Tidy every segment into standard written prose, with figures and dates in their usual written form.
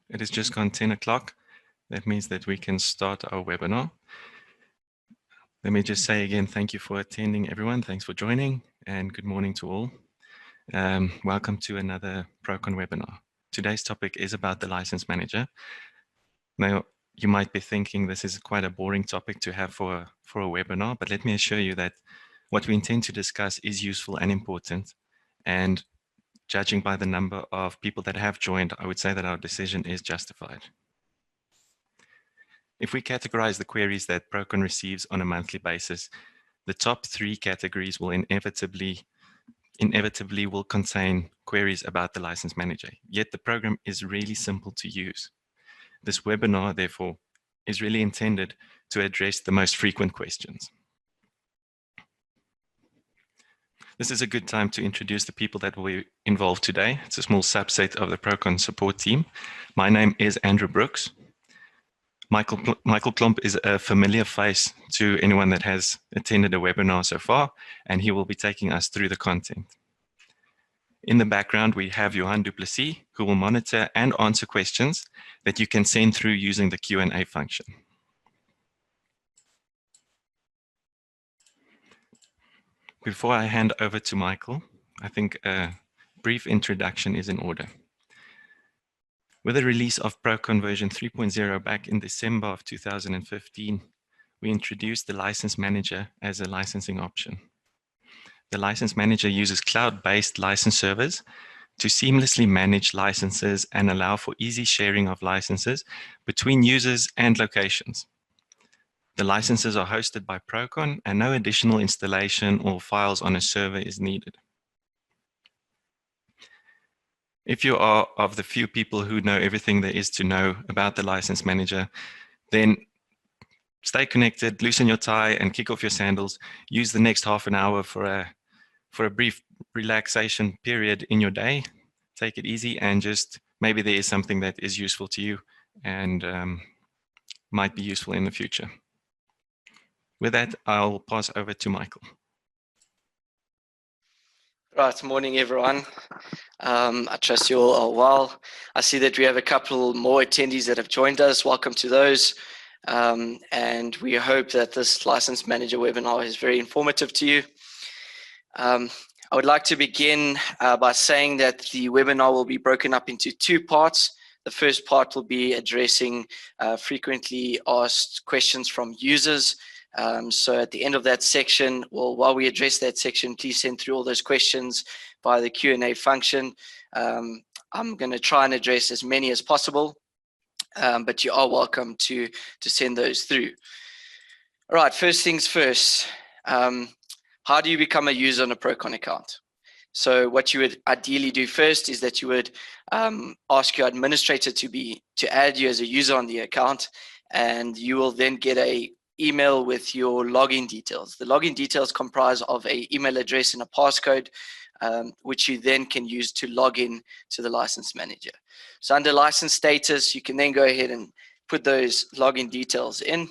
It has just gone 10 o'clock. That means that we can start our webinar. Let me just say again, thank you for attending, everyone. Thanks for joining, and good morning to all. Welcome to another Prokon webinar. Today's topic is about the license manager. Now, you might be thinking this is quite a boring topic to have for a webinar, but let me assure you that what we intend to discuss is useful and important. And judging by the number of people that have joined, I would say that our decision is justified. If we categorize the queries that Prokon receives on a monthly basis, the top 3 categories will inevitably will contain queries about the license manager, yet the program is really simple to use. This webinar, therefore, is really intended to address the most frequent questions. This is a good time to introduce the people that will be involved today. It's a small subset of the Prokon support team. My name is Andrew Brooks. Michael Klomp is a familiar face to anyone that has attended a webinar so far, and he will be taking us through the content. In the background, we have Johan Duplessis, who will monitor and answer questions that you can send through using the Q&A function. Before I hand over to Michael, I think a brief introduction is in order. With the release of Prokon version 3.0 back in December of 2015, we introduced the license manager as a licensing option. The license manager uses cloud-based license servers to seamlessly manage licenses and allow for easy sharing of licenses between users and locations. The licenses are hosted by Prokon and no additional installation or files on a server is needed. If you are of the few people who know everything there is to know about the license manager, then stay connected, loosen your tie and kick off your sandals. Use the next half an hour for a brief relaxation period in your day. Take it easy and just maybe there is something that is useful to you and might be useful in the future. With that, I'll pass over to Michael. Right, morning everyone. I trust you all are well. I see that we have a couple more attendees that have joined us. Welcome to those. And we hope that this License Manager webinar is very informative to you. I would like to begin by saying that the webinar will be broken up into 2 parts. The first part will be addressing frequently asked questions from users. So at the end of that section, well, while we address that section, please send through all those questions via the Q&A function. I'm going to try and address as many as possible, but you are welcome to send those through. All right, first things first. How do you become a user on a Prokon account? So what you would ideally do first is that you would ask your administrator to add you as a user on the account, and you will then get a email with your login details. The login details comprise of an email address and a passcode, which you then can use to log in to the license manager. So under license status, you can then go ahead and put those login details in.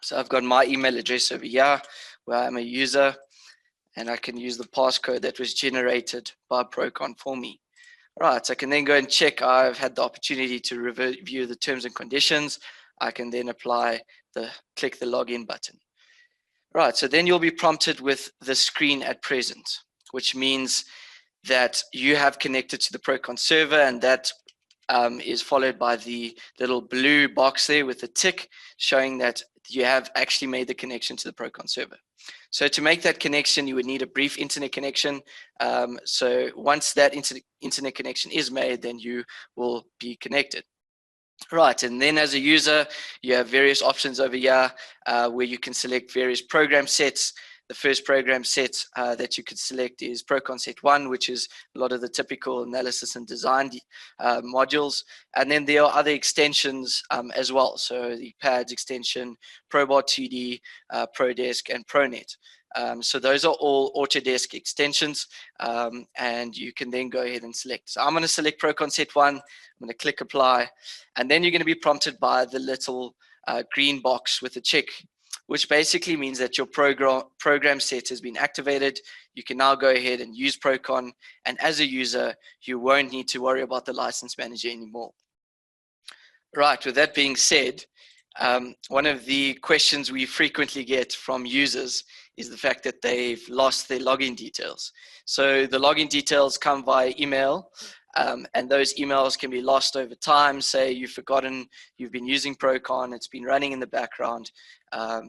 So I've got my email address over here where I'm a user, and I can use the passcode that was generated by Prokon for me. Right, so I can then go and check. I've had the opportunity to review the terms and conditions. I can then click the login button. Right, so then you'll be prompted with the screen at present, which means that you have connected to the Prokon server, and that is followed by the little blue box there with the tick showing that you have actually made the connection to the Prokon server. So to make that connection, you would need a brief internet connection. So once that internet connection is made, then you will be connected. Right, and then as a user, you have various options over here where you can select various program sets. The first program set that you could select is Prokon Set 1, which is a lot of the typical analysis and design modules. And then there are other extensions as well. So the PADS extension, ProBot 2D, ProDesk, and ProNet. So those are all Autodesk extensions, and you can then go ahead and select. So I'm going to select Prokon Set 1. I'm going to click Apply, and then you're going to be prompted by the little green box with a check, which basically means that your program set has been activated. You can now go ahead and use Prokon, and as a user, you won't need to worry about the license manager anymore. Right, with that being said, one of the questions we frequently get from users is the fact that they've lost their login details. So the login details come via email, and those emails can be lost over time. Say you've forgotten, you've been using Prokon, it's been running in the background,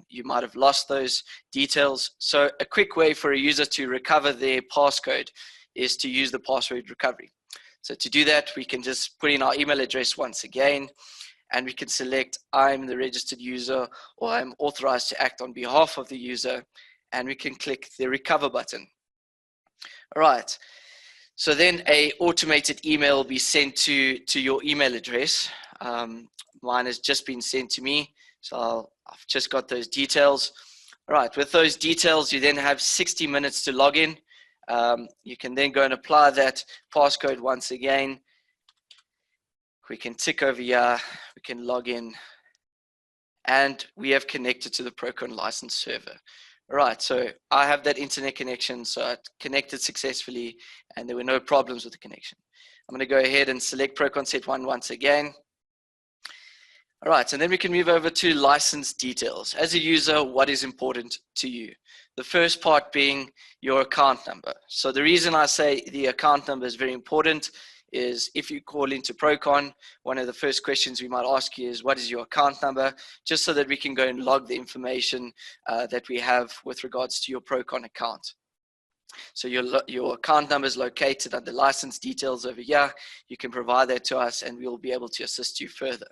you might have lost those details. So a quick way for a user to recover their passcode is to use the password recovery. So to do that, we can just put in our email address once again, and we can select I'm the registered user, or I'm authorized to act on behalf of the user, and we can click the recover button. All right, so then a automated email will be sent to your email address. Mine has just been sent to me, so I've just got those details. All right, with those details, you then have 60 minutes to log in. You can then go and apply that passcode once again. We can tick over here, we can log in, and we have connected to the Prokon license server. All right, so I have that internet connection, so I connected successfully, and there were no problems with the connection. I'm going to go ahead and select Prokon Set 1 once again. All right, and then we can move over to license details. As a user, what is important to you? The first part being your account number. So the reason I say the account number is very important is if you call into Prokon, one of the first questions we might ask you is, what is your account number? Just so that we can go and log the information that we have with regards to your Prokon account. So your account number is located under license details over here. You can provide that to us and we'll be able to assist you further.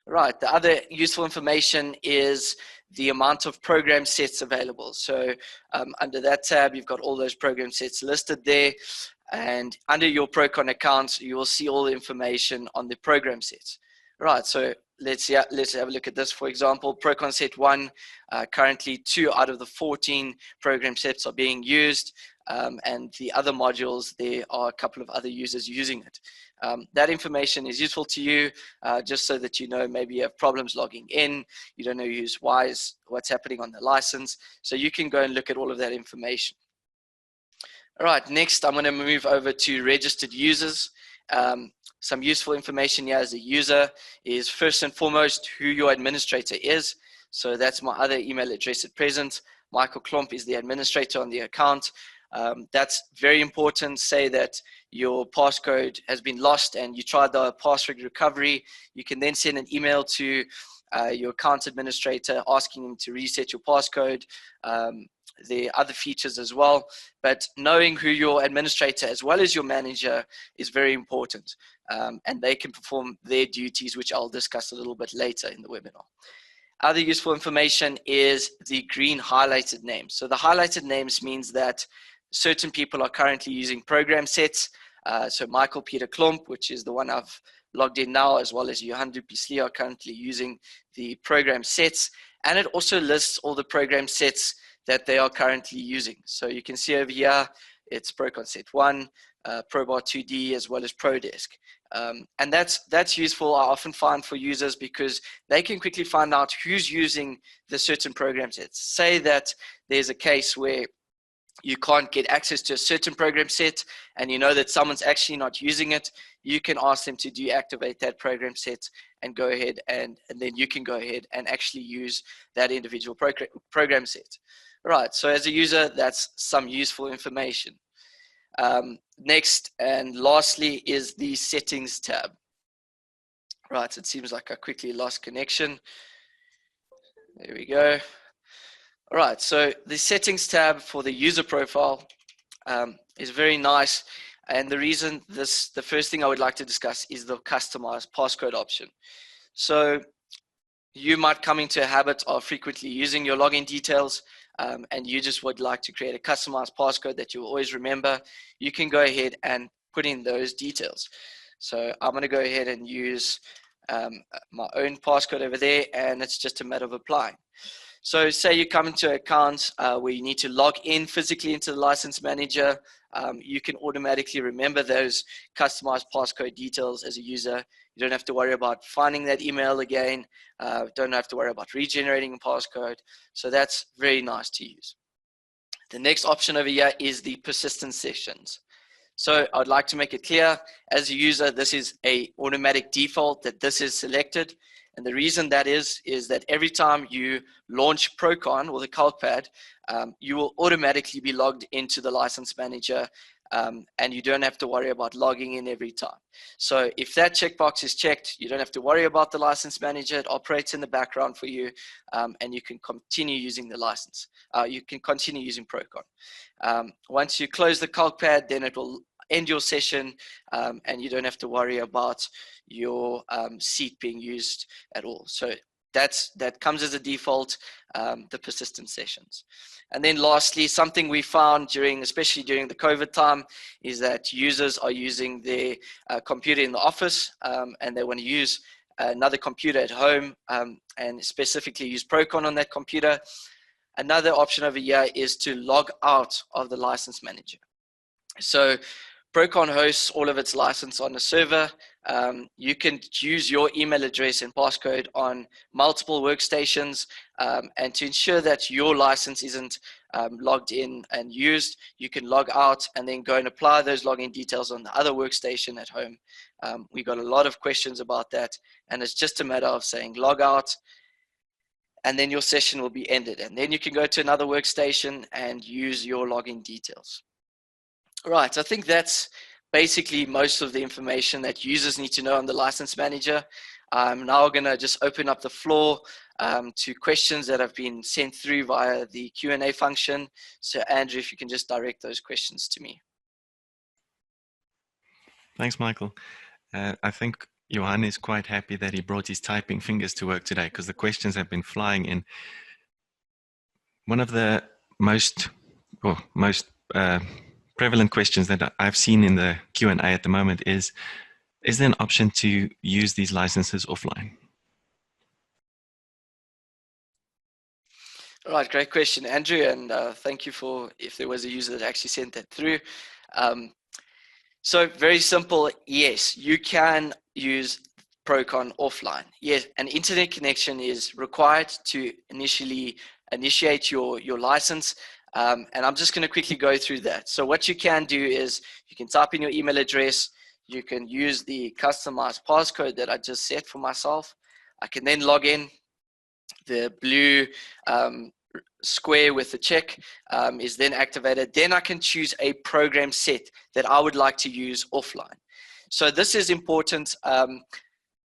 Right, the other useful information is the amount of program sets available. So under that tab, you've got all those program sets listed there. And under your Prokon account, you will see all the information on the program sets. Right, so let's have a look at this. For example, Prokon Set 1, currently 2 out of the 14 program sets are being used. And the other modules, there are a couple of other users using it. That information is useful to you, just so that you know maybe you have problems logging in, you don't know what's happening on the license. So you can go and look at all of that information. All right, next I'm going to move over to registered users. Some useful information here as a user is first and foremost who your administrator is. So that's my other email address at present. Michael Klomp is the administrator on the account. That's very important. Say that your passcode has been lost and you tried the password recovery. You can then send an email to your account administrator asking him to reset your passcode. There are other features as well, but knowing who your administrator as well as your manager is very important, and they can perform their duties, which I'll discuss a little bit later in the webinar. Other useful information is the green highlighted names. So the highlighted names means that certain people are currently using program sets. So Michael Peter Klomp, which is the one I've logged in now, as well as Johan Dupisli are currently using the program sets. And it also lists all the program sets that they are currently using. So you can see over here, it's Prokon Set 1, ProBar 2D, as well as ProDesk. And that's useful, I often find, for users because they can quickly find out who's using the certain program sets. Say that there's a case where you can't get access to a certain program set and you know that someone's actually not using it, you can ask them to deactivate that program set and go ahead and then you can go ahead and actually use that individual program set. Right, so as a user, that's some useful information. Next and lastly is the settings tab. Right, it seems like I quickly lost connection. There we go. All right, so the settings tab for the user profile is very nice. And the reason the first thing I would like to discuss is the customized passcode option. So you might come into a habit of frequently using your login details and you just would like to create a customized passcode that you will always remember. You can go ahead and put in those details. So I'm going to go ahead and use my own passcode over there, and it's just a matter of applying. So say you come into an account where you need to log in physically into the license manager, you can automatically remember those customized passcode details as a user. You don't have to worry about finding that email again. Don't have to worry about regenerating a passcode. So that's very nice to use. The next option over here is the persistent sessions. So I'd like to make it clear, as a user, this is a automatic default that this is selected. And the reason that is that every time you launch Prokon or the CalcPad, you will automatically be logged into the license manager, and you don't have to worry about logging in every time. So if that checkbox is checked, you don't have to worry about the license manager. It operates in the background for you, and you can continue using the license. You can continue using Prokon. Once you close the CalcPad, then it will end your session, and you don't have to worry about your seat being used at all. So that comes as a default, the persistent sessions. And then lastly, something we found especially during the COVID time, is that users are using their computer in the office, and they want to use another computer at home, and specifically use Prokon on that computer. Another option over here is to log out of the license manager. So Prokon hosts all of its license on a server. You can use your email address and passcode on multiple workstations, and to ensure that your license isn't logged in and used, you can log out and then go and apply those login details on the other workstation at home. We got a lot of questions about that, and it's just a matter of saying log out, and then your session will be ended. And then you can go to another workstation and use your login details. Right, I think that's basically most of the information that users need to know on the license manager. I'm now going to just open up the floor to questions that have been sent through via the Q&A function. So Andrew, if you can just direct those questions to me. Thanks, Michael. I think Johan is quite happy that he brought his typing fingers to work today, because the questions have been flying in. One of the most prevalent questions that I've seen in the Q&A at the moment is there an option to use these licenses offline? All right, great question, Andrew, and thank you for, if there was a user that actually sent that through. So very simple, yes, you can use Prokon offline. Yes, an internet connection is required to initiate your license. And I'm just going to quickly go through that. So what you can do is you can type in your email address. You can use the customized passcode that I just set for myself. I can then log in. The blue square with the check is then activated. Then I can choose a program set that I would like to use offline. So this is important.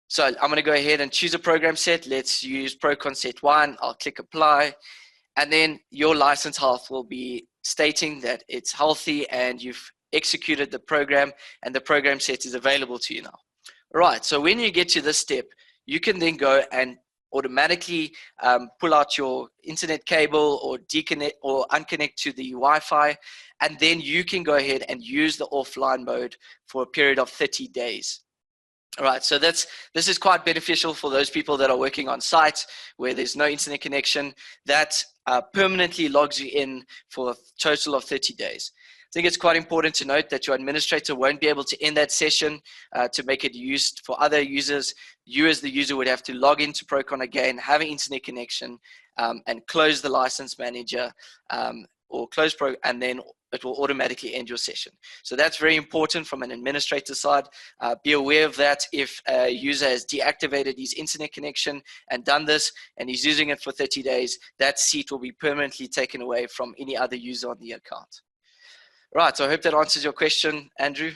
So I'm going to go ahead and choose a program set. Let's use Prokon set 1. I'll click apply. And then your license health will be stating that it's healthy and you've executed the program and the program set is available to you now. Right, so when you get to this step, you can then go and automatically pull out your internet cable or deconnect or unconnect to the Wi-Fi, and then you can go ahead and use the offline mode for a period of 30 days. All right, so this is quite beneficial for those people that are working on site where there's no internet connection. That permanently logs you in for a total of 30 days. I think it's quite important to note that your administrator won't be able to end that session to make it used for other users. You as the user would have to log into Prokon again, have an internet connection, and close the license manager or close Prokon, and then it will automatically end your session. So that's very important from an administrator side. Be aware of that. If a user has deactivated his internet connection and done this, and he's using it for 30 days, that seat will be permanently taken away from any other user on the account. Right, so I hope that answers your question, Andrew.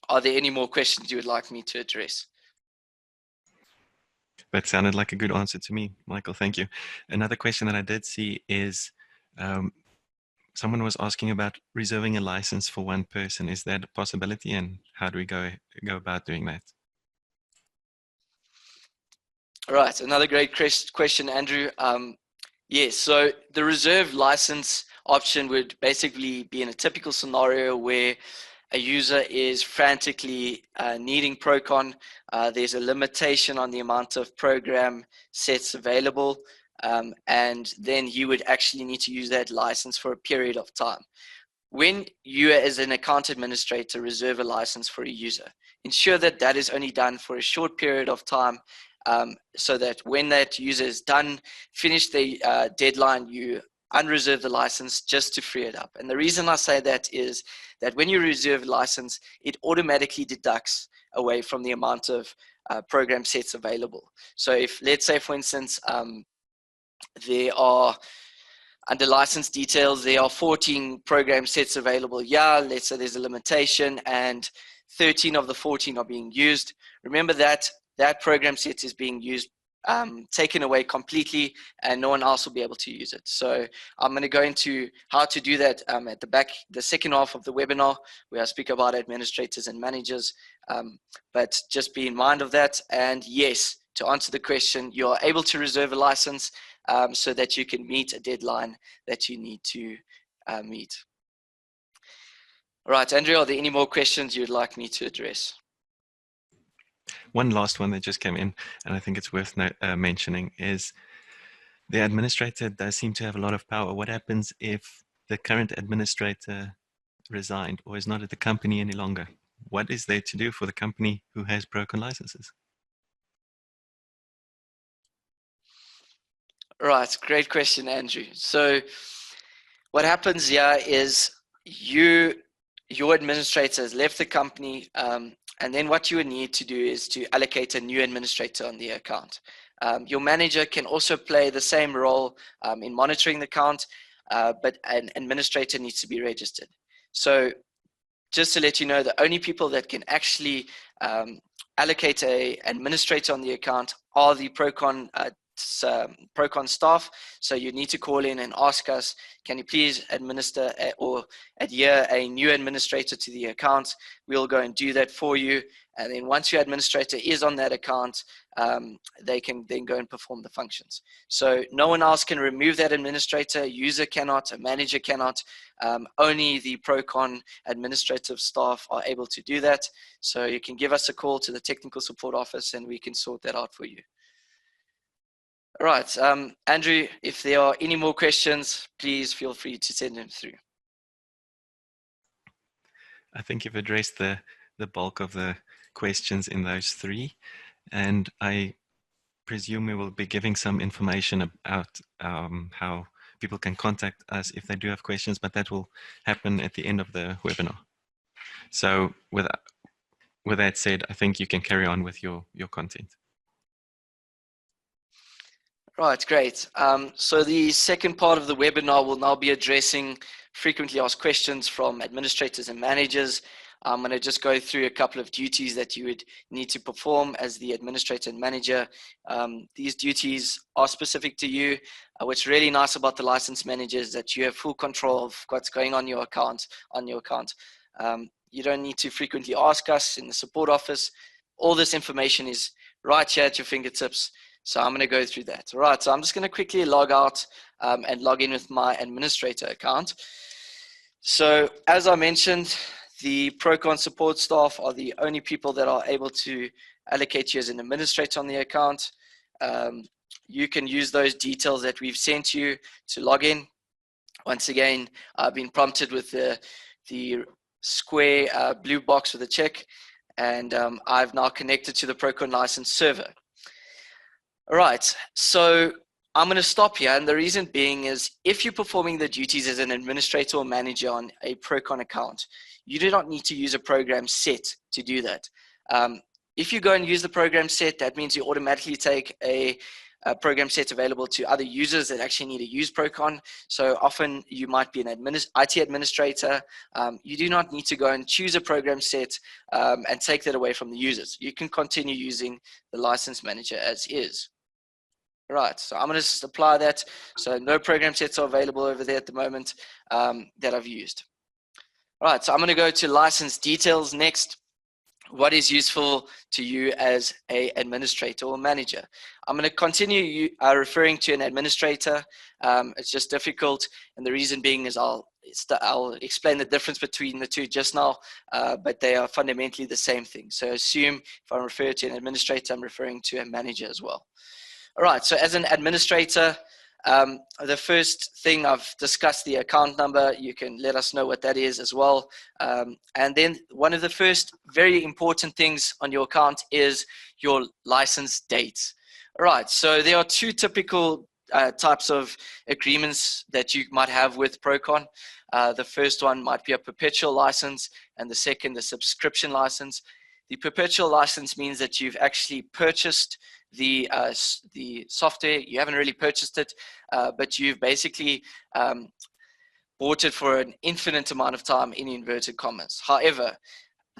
Are there any more questions you would like me to address? That sounded like a good answer to me, Michael. Thank you. Another question that I did see is someone was asking about reserving a license for one person. Is that a possibility, and how do we go about doing that? All right, another great question, Andrew. Yes, so the reserve license option would basically be in a typical scenario where a user is frantically needing Prokon. There's a limitation on the amount of program sets available, and then you would actually need to use that license for a period of time. When you as an account administrator reserve a license for a user, ensure that that is only done for a short period of time, so that when that user is done, finished the deadline, you unreserve the license just to free it up. And the reason I say that is that when you reserve a license, it automatically deducts away from the amount of program sets available. So if, let's say, for instance, there are, under license details, there are 14 program sets available. Yeah, let's say there's a limitation and 13 of the 14 are being used. Remember that that program set is being used, taken away completely, and no one else will be able to use it. So I'm going to go into how to do that at the back, the second half of the webinar, where I speak about administrators and managers. But just be in mind of that. And yes, to answer the question, you are able to reserve a license so that you can meet a deadline that you need to meet. All right, Andrew, are there any more questions you'd like me to address? One last one that just came in, and I think it's worth mentioning, is the administrator does seem to have a lot of power. What happens if the current administrator resigned or is not at the company any longer? What is there to do for the company who has Prokon licenses? Right, great question, Andrew. So what happens here is your administrator has left the company, and then what you would need to do is to allocate a new administrator on the account. Your manager can also play the same role in monitoring the account, but an administrator needs to be registered. So just to let you know, the only people that can actually allocate an administrator on the account are the Prokon staff. So you need to call in and ask us, can you please administer or adhere a new administrator to the account? We'll go and do that for you. And then once your administrator is on that account, they can then go and perform the functions. So no one else can remove that administrator. A user cannot, a manager cannot. Only the Prokon administrative staff are able to do that. So you can give us a call to the technical support office and we can sort that out for you. All right, Andrew, if there are any more questions, please feel free to send them through. I think you've addressed the bulk of the questions in those three, and I presume we will be giving some information about how people can contact us if they do have questions, but that will happen at the end of the webinar. So with that said, I think you can carry on with your content. Right, great. So the second part of the webinar will now be addressing frequently asked questions from administrators and managers. I'm going to just go through a couple of duties that you would need to perform as the administrator and manager. These duties are specific to you. What's really nice about the license manager is that you have full control of what's going on your account. You don't need to frequently ask us in the support office. All this information is right here at your fingertips. So I'm going to go through that. All right, so I'm just going to quickly log out and log in with my administrator account. So as I mentioned, the Prokon support staff are the only people that are able to allocate you as an administrator on the account. You can use those details that we've sent you to log in. Once again, I've been prompted with the square blue box with a check, and I've now connected to the Prokon license server. All right, so I'm going to stop here, and the reason being is if you're performing the duties as an administrator or manager on a Prokon account, you do not need to use a program set to do that. If you go and use the program set, that means you automatically take a program set available to other users that actually need to use Prokon. So often you might be an IT administrator. You do not need to go and choose a program set and take that away from the users. You can continue using the license manager as is. Right, so I'm going to just apply that. So no program sets are available over there at the moment that I've used. All right, so I'm going to go to license details next. What is useful to you as an administrator or manager? I'm going to continue referring to an administrator. It's just difficult, and the reason being is I'll explain the difference between the two just now, but they are fundamentally the same thing. So assume if I refer to an administrator, I'm referring to a manager as well. All right, so as an administrator, the first thing I've discussed the account number. You can let us know what that is as well. And then one of the first very important things on your account is your license dates. All right, so there are two typical types of agreements that you might have with Prokon. The first one might be a perpetual license, and the second, a subscription license. The perpetual license means that you've actually purchased the software. You haven't really purchased it, but you've basically bought it for an infinite amount of time, in inverted commas. However,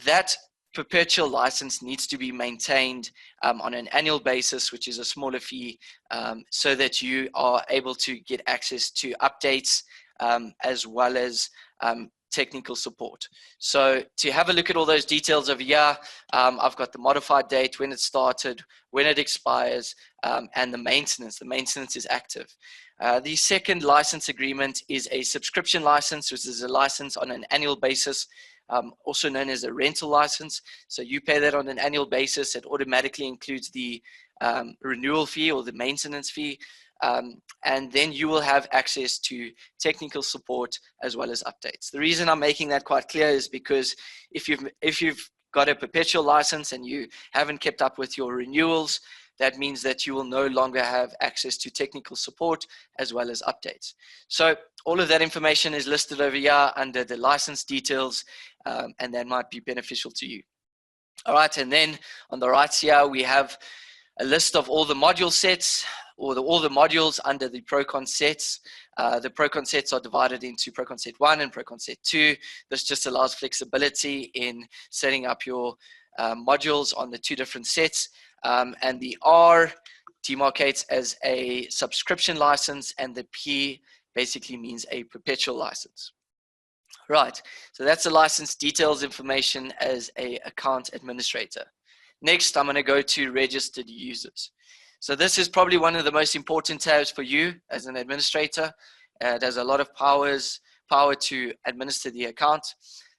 that perpetual license needs to be maintained on an annual basis, which is a smaller fee, so that you are able to get access to updates as well as technical support. So to have a look at all those details over here, I've got the modified date, when it started, when it expires, and the maintenance. The maintenance is active. The second license agreement is a subscription license, which is a license on an annual basis, also known as a rental license. So you pay that on an annual basis. It automatically includes the renewal fee or the maintenance fee. And then you will have access to technical support as well as updates. The reason I'm making that quite clear is because if you've got a perpetual license and you haven't kept up with your renewals, that means that you will no longer have access to technical support as well as updates. So all of that information is listed over here under the license details, and that might be beneficial to you. All right, and then on the right here, we have a list of all the module sets, or all the modules under the Prokon sets. The Prokon sets are divided into Prokon set 1 and Prokon set 2. This just allows flexibility in setting up your modules on the two different sets. And the R demarcates as a subscription license, and the P basically means a perpetual license. Right, so that's the license details information as a account administrator. Next, I'm going to go to registered users. So this is probably one of the most important tabs for you as an administrator. It has a lot of power to administer the account.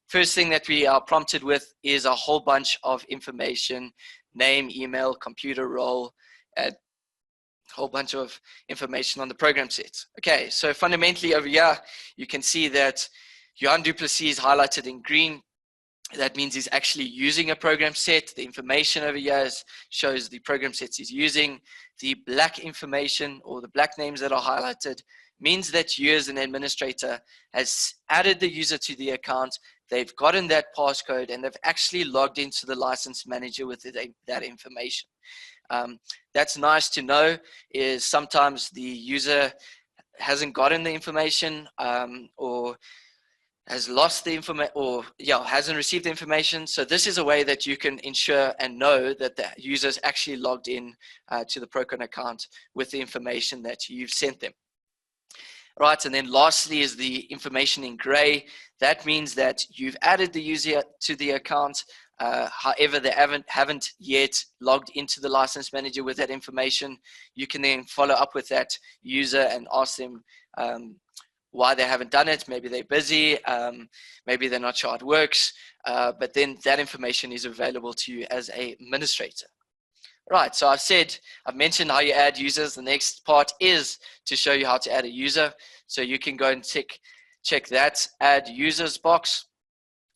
First thing that we are prompted with is a whole bunch of information: name, email, computer role, a whole bunch of information on the program set. Okay, so fundamentally over here, you can see that Johan Duplessis is highlighted in green. That means he's actually using a program set. The information over here shows the program sets he's using. The black information, or the black names that are highlighted, means that you as an administrator has added the user to the account. They've gotten that passcode and they've actually logged into the license manager with that information. That's nice to know, is sometimes the user hasn't gotten the information or has lost the information, or hasn't received the information. So this is a way that you can ensure and know that the user's actually logged in to the Prokon account with the information that you've sent them. Right, and then lastly is the information in gray. That means that you've added the user to the account. However, they haven't yet logged into the license manager with that information. You can then follow up with that user and ask them why they haven't done it. Maybe they're busy, maybe they're not sure how it works, but then that information is available to you as an administrator. Right, so I've mentioned how you add users. The next part is to show you how to add a user. So you can go and check that add users box.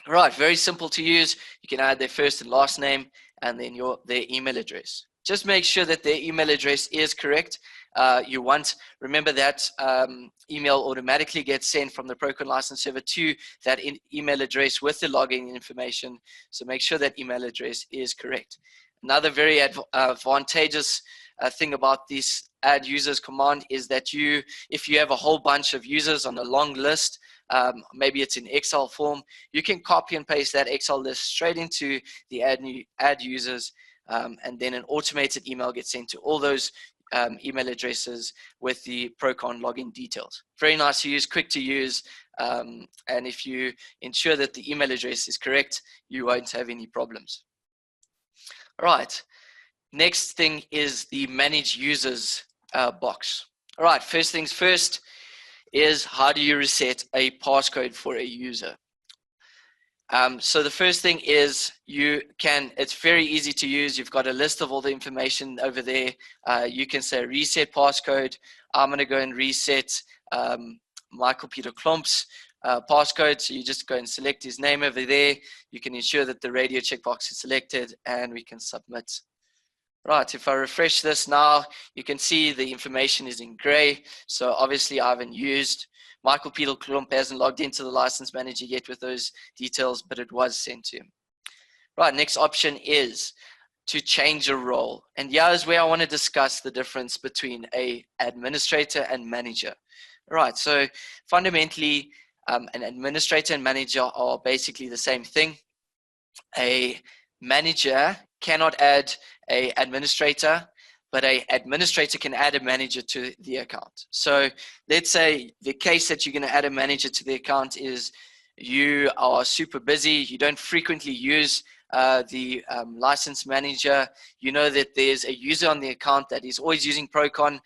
Right, very simple to use. You can add their first and last name and then their email address. Just make sure that their email address is correct. Remember that email automatically gets sent from the Prokon license server to that email address with the login information. So make sure that email address is correct. Another very advantageous thing about this add users command is that if you have a whole bunch of users on a long list, maybe it's in Excel form, you can copy and paste that Excel list straight into the add users, and then an automated email gets sent to all those email addresses with the Prokon login details. Very nice to use, quick to use, and if you ensure that the email address is correct, you won't have any problems. All right, next thing is the manage users box. All right, first things first is how do you reset a passcode for a user? So the first thing is it's very easy to use. You've got a list of all the information over there. You can say reset passcode. I'm going to go and reset Michael Peter Klomp's passcode. So you just go and select his name over there. You can ensure that the radio checkbox is selected and we can submit. Right, if I refresh this now, you can see the information is in gray. So obviously I haven't used. Michael Peter Klump hasn't logged into the license manager yet with those details, but it was sent to him. Right, next option is to change a role. And here is where I want to discuss the difference between a administrator and manager. Right, so fundamentally, an administrator and manager are basically the same thing. A manager cannot add a administrator, but a administrator can add a manager to the account. So let's say the case that you're going to add a manager to the account is you are super busy, you don't frequently use the license manager. You know that there's a user on the account that is always using Prokon.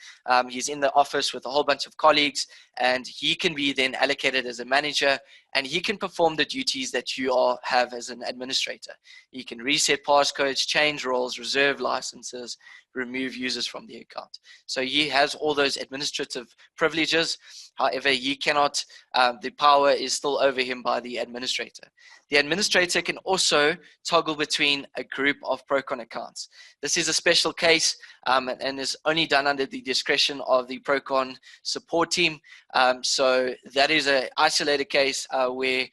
He's in the office with a whole bunch of colleagues, and he can be then allocated as a manager, and he can perform the duties that you have as an administrator. He can reset passcodes, change roles, reserve licenses, remove users from the account. So he has all those administrative privileges. However, he cannot, the power is still over him by the administrator. The administrator can also toggle between a group of Prokon accounts. This is a special case and is only done under the discretion of the Prokon support team. So that is an isolated case where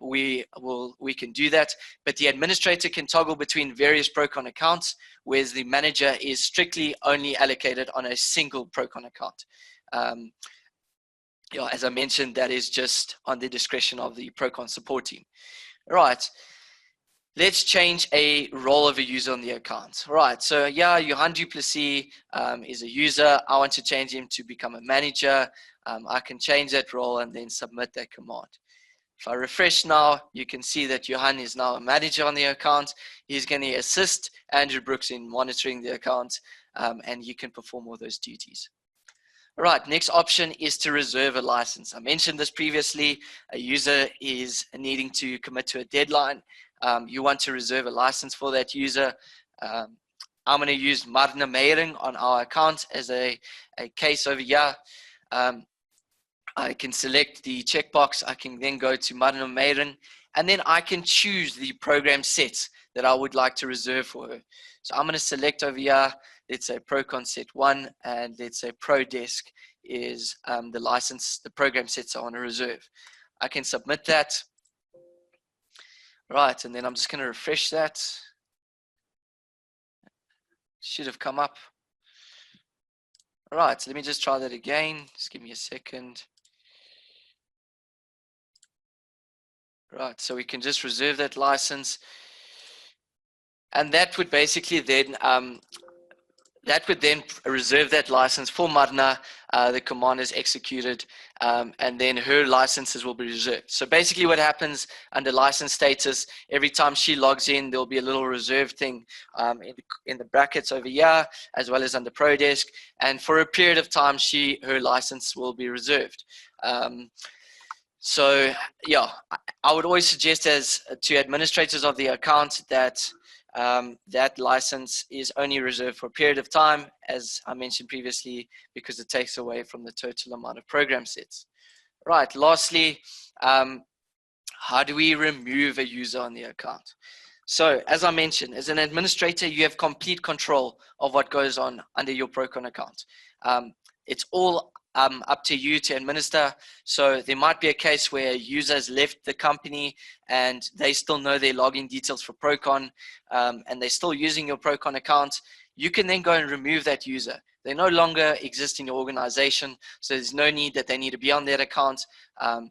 we can do that, but the administrator can toggle between various Prokon accounts, whereas the manager is strictly only allocated on a single Prokon account. Yeah, as I mentioned, that is just on the discretion of the Prokon support team. Right, let's change a role of a user on the account. Right, so yeah, Johan Duplessis is a user. I want to change him to become a manager. I can change that role and then submit that command. If I refresh now, you can see that Johan is now a manager on the account. He's going to assist Andrew Brooks in monitoring the account, and he can perform all those duties. All right, next option is to reserve a license. I mentioned this previously. A user is needing to commit to a deadline. You want to reserve a license for that user. I'm going to use Marna Meiring on our account as a case over here. I can select the checkbox. I can then go to Marna Meiring, and then I can choose the program sets that I would like to reserve for her. So I'm going to select over here, let's say Prokon set 1, and let's say ProDesk is the license, the program sets I want to reserve. I can submit that. Right, and then I'm just going to refresh that. Should have come up. All right, so let me just try that again. Just give me a second. Right, so we can just reserve that license, and that would basically then reserve that license for Marna. The command is executed, and then her licenses will be reserved. So basically what happens under license status, every time she logs in, there'll be a little reserve thing in the brackets over here, as well as under ProDesk, and for a period of time, her license will be reserved. So yeah, I would always suggest to administrators of the account that that license is only reserved for a period of time, as I mentioned previously, because it takes away from the total amount of program sets. Right, lastly, how do we remove a user on the account? So as I mentioned, as an administrator, you have complete control of what goes on under your Prokon account. It's all up to you to administer. So there might be a case where users left the company and they still know their login details for Prokon, and they're still using your Prokon account. You can then go and remove that user. They no longer exist in your organization, so there's no need that they need to be on that account.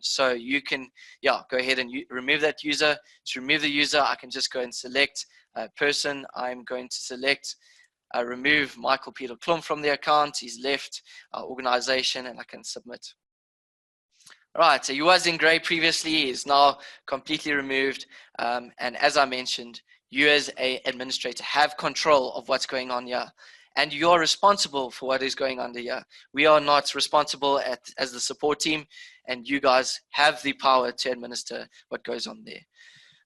So you can, go ahead and remove that user. To remove the user, I can just go and select a person. I'm going to select remove Michael Peter Klum from the account. He's left our organization, and I can submit. All right, so he was in gray previously. He is now completely removed. And as I mentioned, you as an administrator have control of what's going on here, and you're responsible for what is going on here. We are not responsible as the support team, and you guys have the power to administer what goes on there.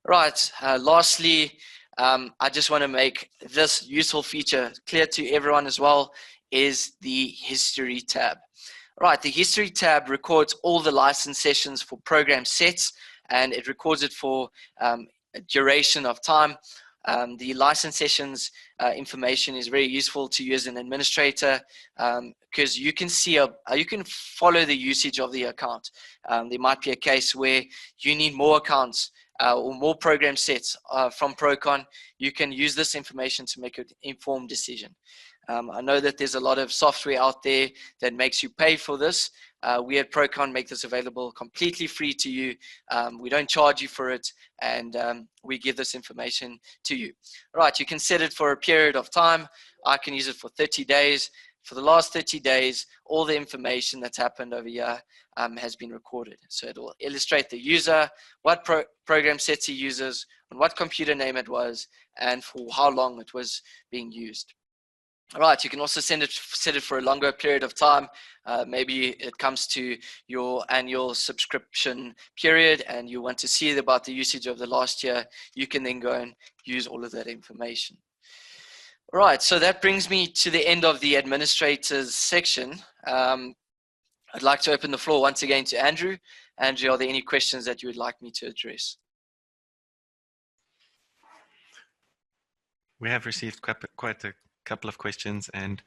Right, lastly, I just want to make this useful feature clear to everyone as well, is the history tab. Right, the history tab records all the license sessions for program sets, and it records it for a duration of time. The license sessions information is very useful to you as an administrator because you can see you can follow the usage of the account. There might be a case where you need more accounts or more program sets from Prokon. You can use this information to make an informed decision. I know that there's a lot of software out there that makes you pay for this. We at Prokon make this available completely free to you. We don't charge you for it, and we give this information to you. Right, you can set it for a period of time. I can use it for 30 days. For the last 30 days, all the information that's happened over here has been recorded. So it will illustrate the user, what program sets he uses, on what computer name it was, and for how long it was being used. All right, you can also set it for a longer period of time. Maybe it comes to your annual subscription period and you want to see about the usage of the last year. You can then go and use all of that information. All right, so that brings me to the end of the administrators section. I'd like to open the floor once again to Andrew. Andrew, are there any questions that you would like me to address? We have received quite a couple of questions, and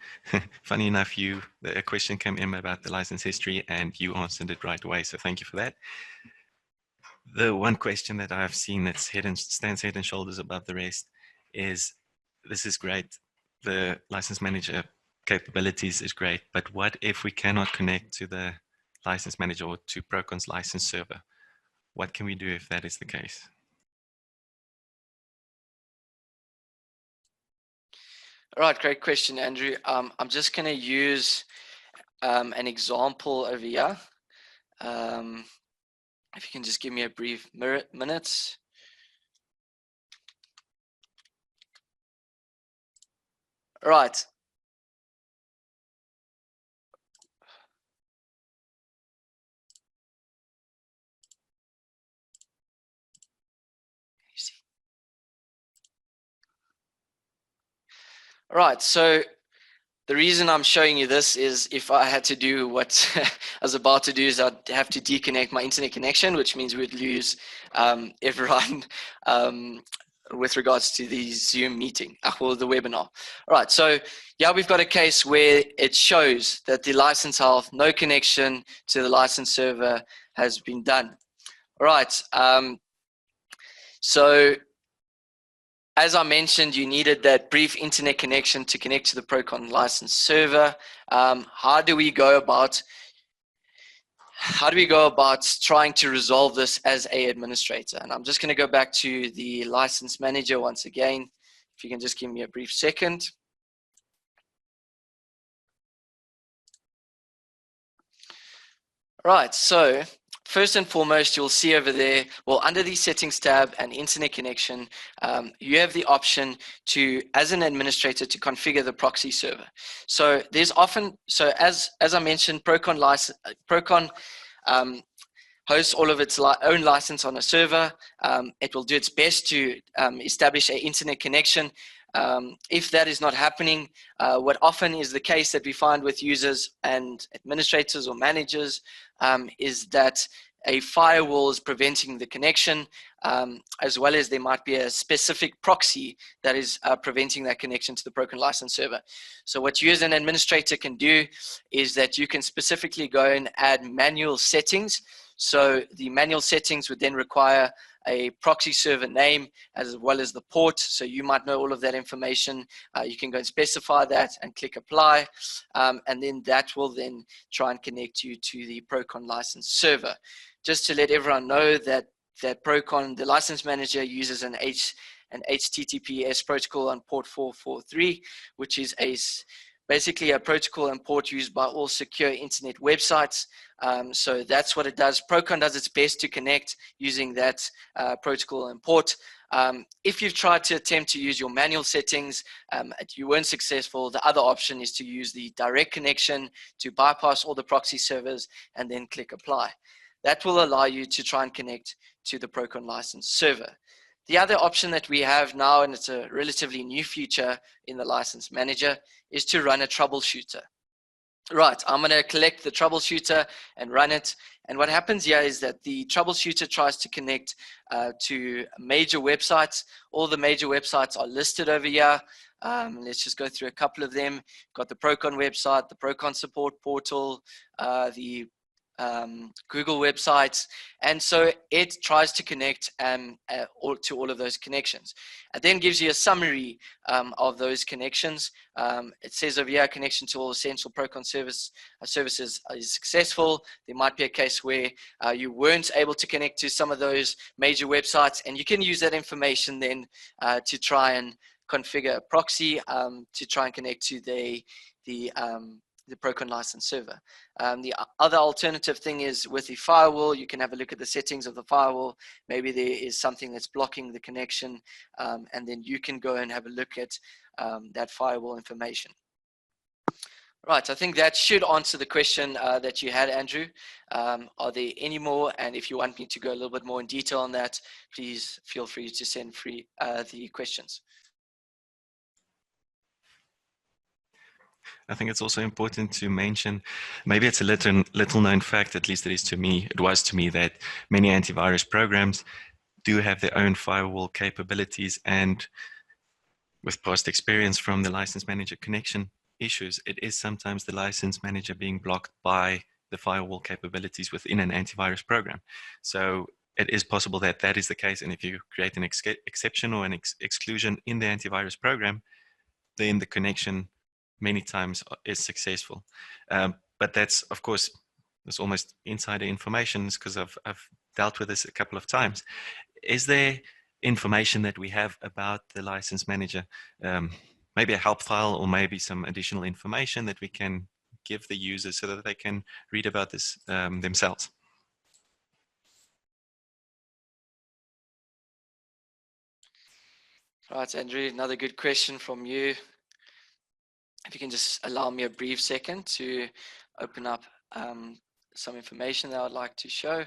funny enough, a question came in about the license history and you answered it right away, so thank you for that. The one question that I've seen that stands head and shoulders above the rest is, this is great, the license manager capabilities is great, but what if we cannot connect to the license manager or to Prokon's license server? What can we do if that is the case? All right, great question, Andrew. I'm just going to use an example over here. If you can just give me a brief minute. All right. All right, so the reason I'm showing you this is if I had to do what I was about to do is I'd have to deconnect my internet connection, which means we'd lose everyone with regards to the Zoom meeting or the webinar. All right, so yeah, we've got a case where it shows that the license health, no connection to the license server has been done. All right, so as I mentioned, you needed that brief internet connection to connect to the Prokon license server. How do we go about trying to resolve this as an administrator? And I'm just going to go back to the license manager once again. If you can just give me a brief second. Right, so first and foremost, you'll see over there, well, under the settings tab and internet connection, you have the option to, as an administrator, to configure the proxy server. So there's often, so as I mentioned, Prokon hosts all of its own license on a server. It will do its best to establish an internet connection. If that is not happening, what often is the case that we find with users and administrators or managers is that a firewall is preventing the connection, as well as there might be a specific proxy that is preventing that connection to the Prokon license server. So what you as an administrator can do is that you can specifically go and add manual settings. So the manual settings would then require a proxy server name as well as the port. So you might know all of that information. You can go and specify that and click apply. And then that will then try and connect you to the Prokon license server. Just to let everyone know that Prokon, the license manager, uses an HTTPS protocol on port 443, which is basically a protocol and port used by all secure internet websites. So that's what it does. Prokon does its best to connect using that protocol and port. If you've tried to attempt to use your manual settings, you weren't successful, the other option is to use the direct connection to bypass all the proxy servers and then click apply. That will allow you to try and connect to the Prokon license server. The other option that we have now, and it's a relatively new feature in the license manager, is to run a troubleshooter. Right, I'm going to collect the troubleshooter and run it. And what happens here is that the troubleshooter tries to connect to major websites. All the major websites are listed over here. Let's just go through a couple of them. Got the Prokon website, the Prokon support portal, the Google websites, and so it tries to connect to all of those connections. It then gives you a summary of those connections. It says over here, connection to all essential Prokon services is successful. There might be a case where you weren't able to connect to some of those major websites, and you can use that information then to try and configure a proxy to try and connect to the Prokon license server. The other alternative thing is with the firewall, you can have a look at the settings of the firewall. Maybe there is something that's blocking the connection, and then you can go and have a look at that firewall information. Right, I think that should answer the question that you had, Andrew. Are there any more? And if you want me to go a little bit more in detail on that, please feel free to send the questions. I think it's also important to mention, maybe it's a little known fact, at least it was to me, that many antivirus programs do have their own firewall capabilities, and with past experience from the license manager connection issues, it is sometimes the license manager being blocked by the firewall capabilities within an antivirus program. So it is possible that that is the case, and if you create an exception or an exclusion in the antivirus program, then the connection many times is successful. But that's, of course, it's almost insider information because I've dealt with this a couple of times. Is there information that we have about the license manager, maybe a help file or maybe some additional information that we can give the users so that they can read about this themselves? Right, Andrew, another good question from you. If you can just allow me a brief second to open up some information that I'd like to show.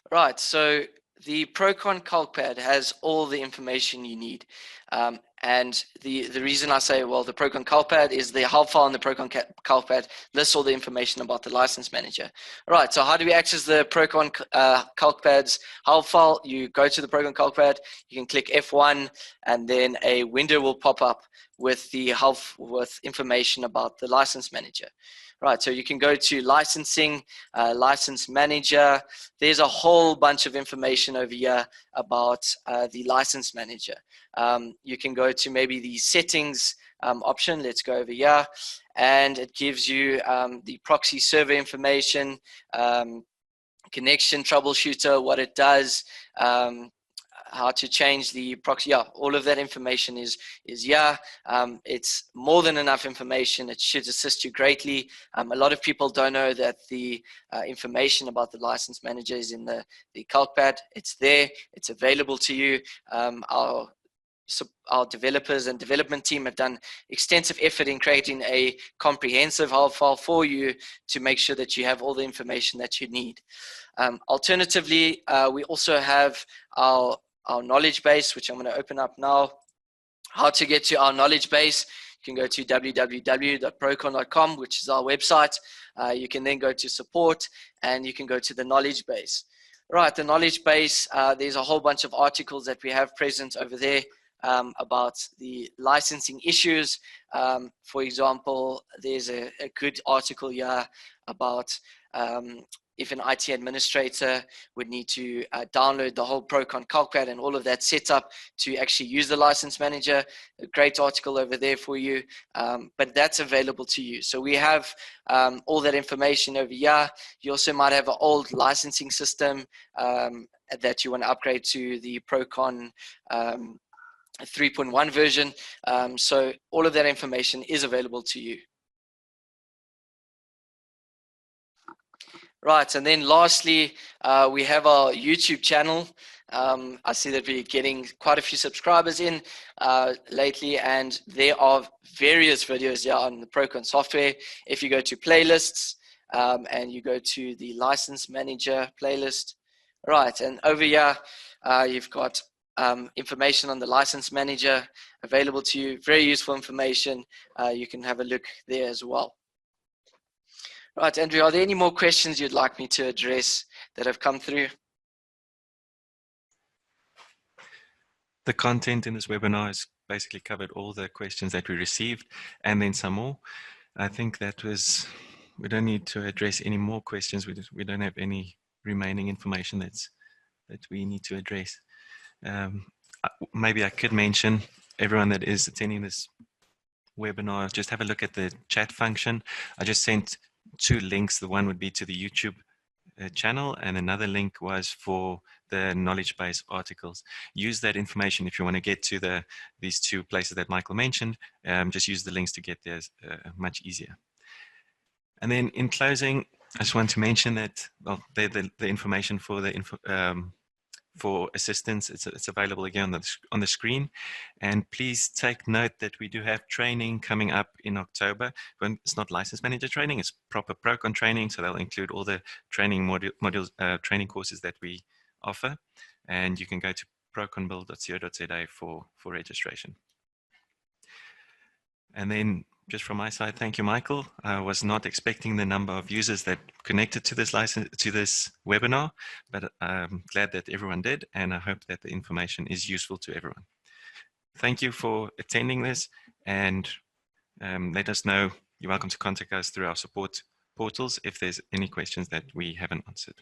Right, so the Prokon calcpad has all the information you need. And the reason I say, well, the Prokon calcpad is the help file in the Prokon calcpad lists all the information about the license manager. All right, so how do we access the Prokon calcpad's help file? You go to the Prokon calcpad, you can click F1, and then a window will pop up with the help with information about the license manager. Right, so you can go to licensing, license manager. There's a whole bunch of information over here about the license manager. You can go to maybe the settings option. Let's go over here, and it gives you the proxy server information, connection troubleshooter, what it does, how to change the proxy. Yeah, all of that information is yeah. It's more than enough information. It should assist you greatly. A lot of people don't know that the information about the license manager is in the calcpad. It's there. It's available to you. Our developers and development team have done extensive effort in creating a comprehensive help file for you to make sure that you have all the information that you need. Alternatively, we also have our knowledge base, which I'm going to open up now. How to get to our knowledge base: you can go to www.prokon.com, which is our website. You can then go to support, and you can go to the knowledge base. Right, the knowledge base, there's a whole bunch of articles that we have present over there about the licensing issues. For example, there's a good article here about if an IT administrator would need to download the whole Prokon calcpad and all of that setup to actually use the license manager. A great article over there for you, but that's available to you. So we have all that information over here. You also might have an old licensing system that you want to upgrade to the Prokon 3.1 version. So all of that information is available to you. Right, and then lastly, we have our YouTube channel. I see that we're getting quite a few subscribers in lately, and there are various videos here on the Prokon software. If you go to playlists and you go to the license manager playlist, Right, and over here, you've got information on the license manager available to you. Very useful information. You can have a look there as well. Right, Andrew, are there any more questions you'd like me to address that have come through? The content in this webinar has basically covered all the questions that we received and then some more. I think we don't need to address any more questions. We don't have any remaining information that we need to address. Maybe I could mention everyone that is attending this webinar, just have a look at the chat function. I just sent 2 links. The one would be to the YouTube channel, and another link was for the knowledge base articles. Use that information if you want to get to these 2 places that Michael mentioned. Just use the links to get there much easier. And then in closing, I just want to mention that the information for for assistance, it's available again on the screen. And please take note that we do have training coming up in October. When it's not license manager training, it's proper Prokon training. So they'll include all the training modules, training courses that we offer. And you can go to prokonbuild.co.za for registration. And then just from my side, thank you, Michael. I was not expecting the number of users that connected to this webinar, but I'm glad that everyone did, and I hope that the information is useful to everyone. Thank you for attending this, and let us know. You're welcome to contact us through our support portals if there's any questions that we haven't answered.